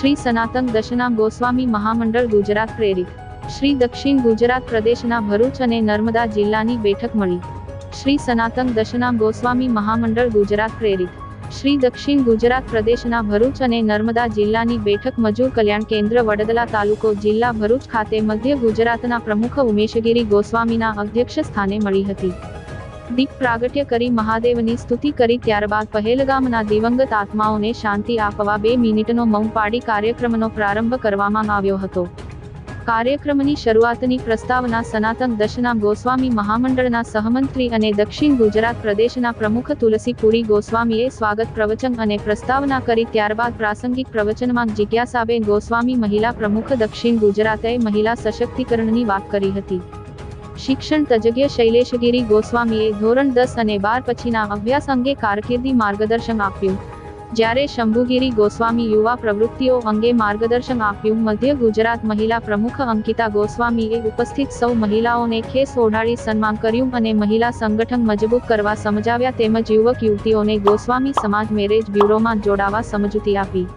શ્રી સનાતન દશનામ ગોસ્વામી મહામંડળ ગુજરાત પ્રેરિત શ્રી દક્ષિણ ગુજરાત પ્રદેશના ભરૂચ અને નર્મદા જિલ્લાની બેઠક મળી. શ્રી સનાતન દશનામ ગોસ્વામી મહામંડળ ગુજરાત પ્રેરિત શ્રી દક્ષિણ ગુજરાત પ્રદેશના ભરૂચ અને નર્મદા જિલ્લાની બેઠક મજૂર કલ્યાણ કેન્દ્ર વડદલા તાલુકો જિલ્લા ભરૂચ ખાતે મધ્ય ગુજરાતના પ્રમુખ ઉમેશગીરી ગોસ્વામીના અધ્યક્ષ સ્થાને મળી હતી. દીપ પ્રાગટ્ય કરી મહાદેવની સ્તુતિ કરી ત્યારબાદ પહેલગામના દિવંગત આત્માઓને શાંતિ આપવા 2 મિનિટનો મૌન પાળી કાર્યક્રમનો પ્રારંભ કરવામાં આવ્યો હતો. કાર્યક્રમની શરૂઆતની પ્રસ્તાવના સનાતન દશનામ ગોસ્વામી મહામંડળના સહમંત્રી અને દક્ષિણ ગુજરાત પ્રદેશના પ્રમુખ તુલસીપુરી ગોસ્વામીએ સ્વાગત પ્રવચન અને પ્રસ્તાવના કરી. ત્યારબાદ પ્રાસંગિક પ્રવચનમાં જિજ્ઞાસાબેન ગોસ્વામી મહિલા પ્રમુખ દક્ષિણ ગુજરાતે મહિલા સશક્તિકરણની વાત કરી હતી. શિક્ષણ તજજ્ઞ શૈલેષગીરી ગોસ્વામીએ ધોરણ 10 અને 12 પછીના અભ્યાસ અંગે કારકિર્દી માર્ગદર્શન આપ્યું, જ્યારે શંભુગીરી ગોસ્વામી યુવા પ્રવૃત્તિઓ અંગે માર્ગદર્શન આપ્યું. મધ્ય ગુજરાત મહિલા પ્રમુખ અંકિતા ગોસ્વામીએ ઉપસ્થિત સૌ મહિલાઓને ખેસ ઓઢાડી સન્માન કર્યું અને મહિલા સંગઠન મજબૂત કરવા સમજાવ્યા તેમજ યુવક યુવતીઓને ગોસ્વામી સમાજ મેરેજ બ્યુરોમાં જોડાવા સમજૂતી આપી.